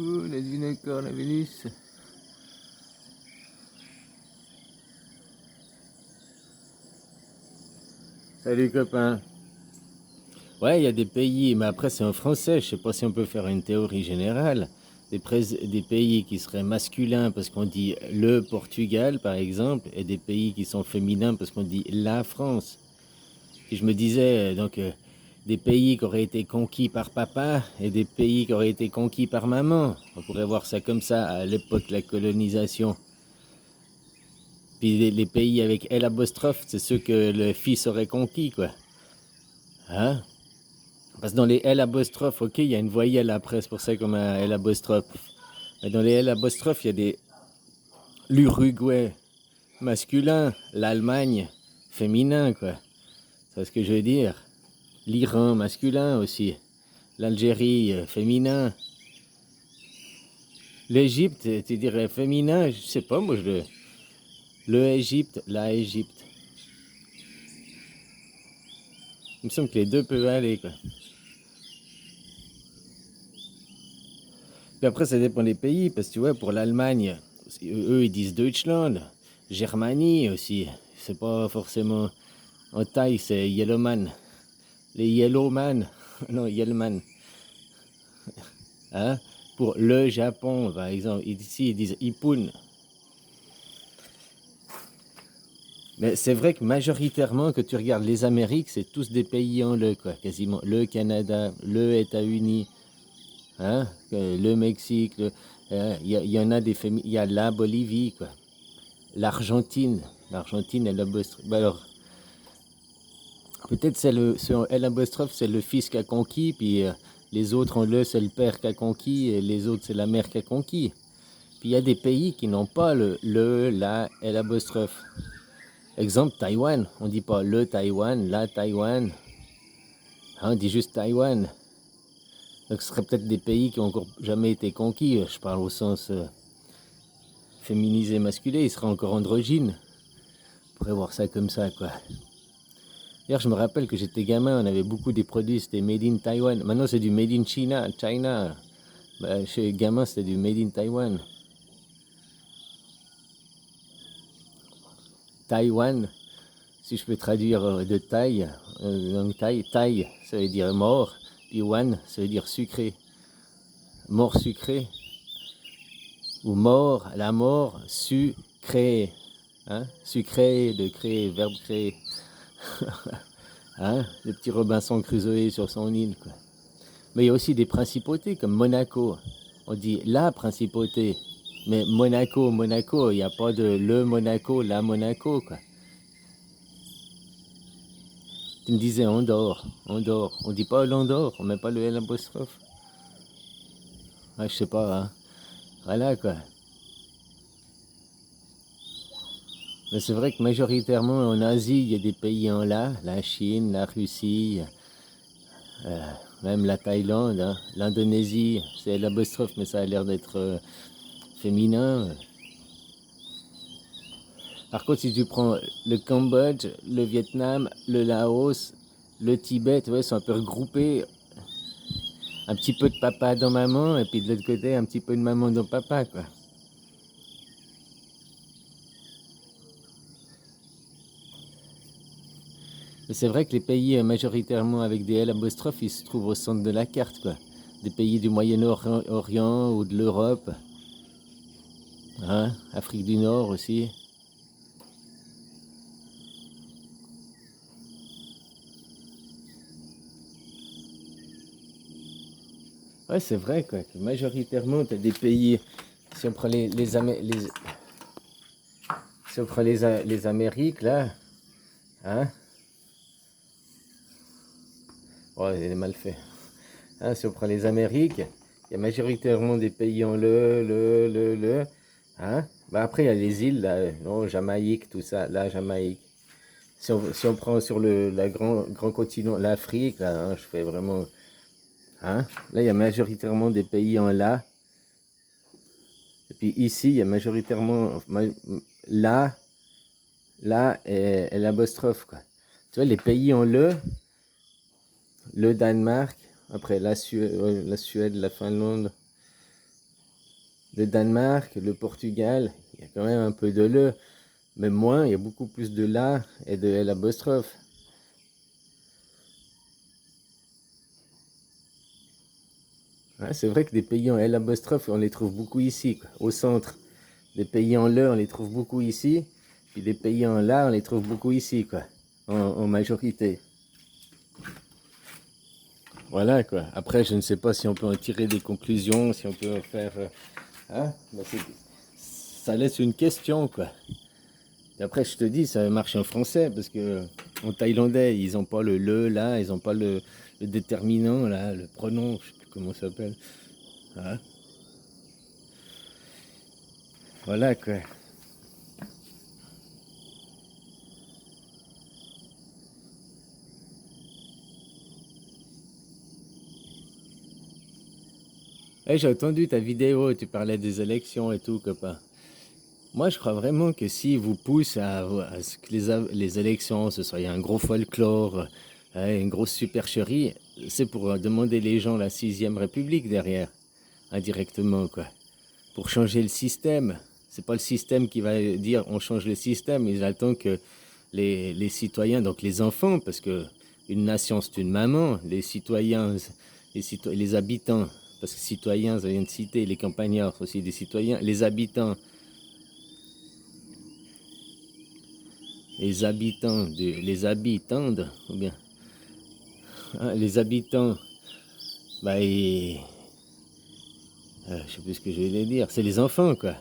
Oh, la dinosaure, la Vénus. Salut copain. Ouais, il y a des pays, mais après c'est en français, je sais pas si on peut faire une théorie générale. Des pays qui seraient masculins parce qu'on dit le Portugal par exemple, et des pays qui sont féminins parce qu'on dit la France. Puis je me disais, des pays qui auraient été conquis par papa et des pays qui auraient été conquis par maman. On pourrait voir ça comme ça à l'époque de la colonisation. Puis les pays avec L apostrophe, c'est ceux que le fils aurait conquis, quoi. Hein? Parce que dans les L apostrophes, ok, il y a une voyelle après, c'est pour ça qu'on a un L apostrophe. Mais dans les L apostrophes, il y a l'Uruguay masculin, l'Allemagne féminin, quoi. C'est ce que je veux dire. L'Iran masculin aussi. L'Algérie féminin. L'Égypte, tu dirais féminin, je sais pas, moi le Égypte, la Égypte. Il me semble que les deux peuvent aller, quoi. Puis après, ça dépend des pays, parce que tu vois, pour l'Allemagne, eux, ils disent Deutschland. Germanie aussi. C'est pas forcément. En taille, c'est Yellowman. Les Yellowman. Non, Yellowman. Hein? Pour le Japon, par exemple. Ici, ils disent Ippon. Mais c'est vrai que majoritairement, que tu regardes les Amériques, c'est tous des pays en le, quoi, quasiment. Le Canada, le États-Unis, hein? Le Mexique, y en a des familles. Il y a la Bolivie, quoi. L'Argentine. L'Argentine, elle a alors, peut-être L apostrophe, c'est le fils qui a conquis, puis les autres ont c'est le père qui a conquis, et les autres, c'est la mère qui a conquis. Puis il y a des pays qui n'ont pas la, L apostrophe. Exemple, Taïwan. On dit pas le Taïwan, la Taïwan. Hein, on dit juste Taïwan. Donc ce serait peut-être des pays qui n'ont encore jamais été conquis. Je parle au sens féminisé masculin. Ils seraient encore androgynes. On pourrait voir ça comme ça, quoi. D'ailleurs, je me rappelle que j'étais gamin, on avait beaucoup des produits, c'était made in Taiwan. Maintenant, c'est du made in China. Bah, chez gamin, c'était du made in Taiwan. Taïwan, si je peux traduire de Thaï, langue Thaï, Thaï, ça veut dire mort, puis Wan, ça veut dire sucré. Mort sucré, ou mort, la mort, sucré. Hein? Sucré, de créer, verbe créer. Hein? Le petit Robinson Crusoe sur son île, quoi. Mais il y a aussi des principautés comme Monaco. On dit la principauté. Mais Monaco, Monaco, il n'y a pas de le Monaco, la Monaco, quoi. Tu me disais Andorre, Andorre. On dit pas l'Andorre, on met pas le L apostrophe. Ouais, je sais pas, hein. Voilà, quoi. Mais c'est vrai que majoritairement en Asie, il y a des pays en la Chine, la Russie, même la Thaïlande, hein. L'Indonésie, c'est l'apostrophe, mais ça a l'air d'être féminin. Par contre, si tu prends le Cambodge, le Vietnam, le Laos, le Tibet, ouais, ils sont un peu regroupés. Un petit peu de papa dans maman, et puis de l'autre côté, un petit peu de maman dans papa, quoi. Mais c'est vrai que les pays majoritairement avec des L apostrophes, ils se trouvent au centre de la carte, quoi. Des pays du Moyen-Orient ou de l'Europe. Hein? Afrique du Nord aussi. Ouais, c'est vrai, quoi. Que majoritairement, tu as des pays. Si on prend si on prend les Amériques, là, hein? Ouais, il est mal fait. Hein, si on prend les Amériques, il y a majoritairement des pays en le. Hein? Bah après, il y a les îles, là, non, Jamaïque, tout ça, là, Jamaïque. Si on prend sur la grand continent, l'Afrique, là, hein, je fais vraiment. Hein? Là, il y a majoritairement des pays en là. Et puis ici, il y a majoritairement là, là et l'apostrophe, quoi. Tu vois, les pays en le Danemark, après la Suède, la Finlande. Le Danemark, le Portugal, il y a quand même un peu de le, mais moins, il y a beaucoup plus de la et de l apostrophe. Ouais, c'est vrai que des pays en l apostrophe, on les trouve beaucoup ici, quoi, au centre. Des pays en le, on les trouve beaucoup ici, puis des pays en la, on les trouve beaucoup ici, quoi, en majorité. Voilà, quoi. Après, je ne sais pas si on peut en tirer des conclusions, si on peut en faire... hein? Ben, ça laisse une question, quoi. Et après, je te dis, ça marche en français, parce que en thaïlandais, ils n'ont pas le là, ils n'ont pas le déterminant, là, le pronom, je sais plus comment ça s'appelle. Hein? Voilà, quoi. Hey, j'ai entendu ta vidéo, tu parlais des élections et tout, copain. Moi, je crois vraiment que si vous pousse à ce que les élections, ce soit un gros folklore, une grosse supercherie, c'est pour demander les gens la sixième République derrière, indirectement, quoi. Pour changer le système. C'est pas le système qui va dire on change le système, il attend que les citoyens, donc les enfants, parce que une nation c'est une maman, les citoyens, les habitants, parce que citoyens, ça vient de citer, les campagnards c'est aussi des citoyens, les habitants, ou bien, hein, les habitants, bah, je sais plus ce que je vais dire, c'est les enfants, quoi,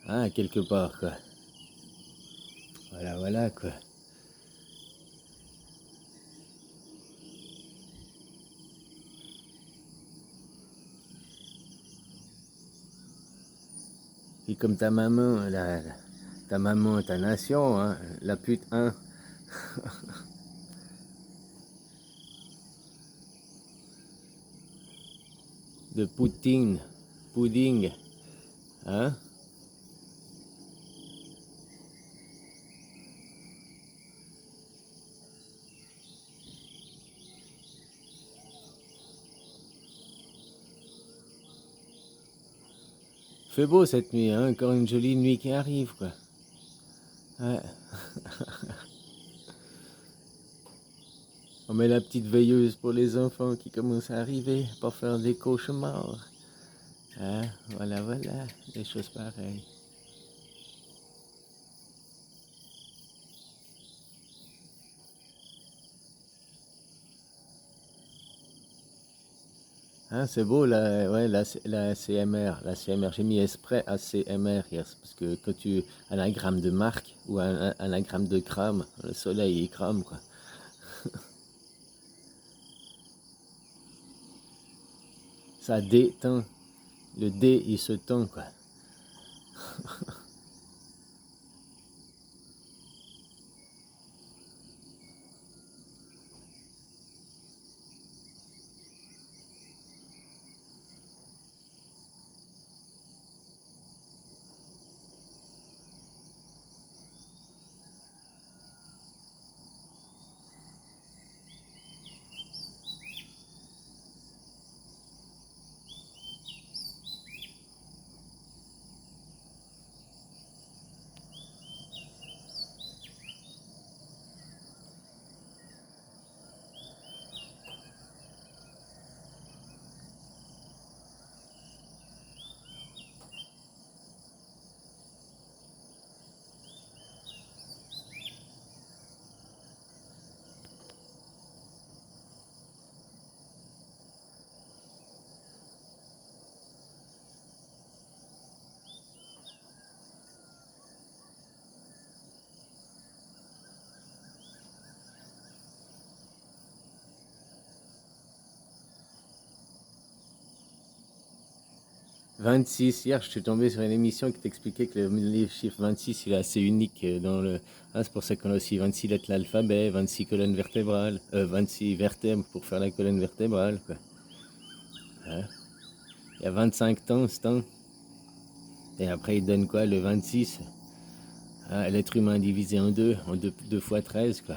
hein, quelque part, quoi. Voilà, voilà, quoi. Et comme ta maman, ta nation, hein, la pute, hein, de Poutine, pudding, hein. Fait beau cette nuit, hein, encore une jolie nuit qui arrive, quoi. Ouais. On met la petite veilleuse pour les enfants qui commencent à arriver, pour faire des cauchemars. Hein, voilà, voilà, des choses pareilles. Hein, c'est beau, ouais, la CMR, la CMR. J'ai mis exprès ACMR hier, parce que quand tu anagramme de marque ou un anagramme de crame, le soleil il crame, quoi. Ça détend. Le dé il se tend, quoi. 26, hier je suis tombé sur une émission qui t'expliquait que le chiffre 26 il est assez unique dans le... Ah, c'est pour ça qu'on a aussi 26 lettres de l'alphabet, 26 colonnes vertébrales, 26 vertèbres pour faire la colonne vertébrale, quoi. Hein. Il y a 25 temps, ce temps. Et après il donne quoi, le 26? Ah, l'être humain divisé en deux fois 13, quoi.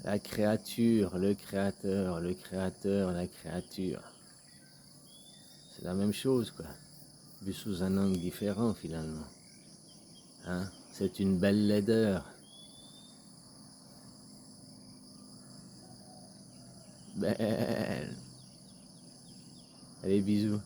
La créature, le créateur, le créateur, la créature. C'est la même chose, quoi. Vu sous un angle différent, finalement. Hein? C'est une belle laideur. Belle. Allez, bisous.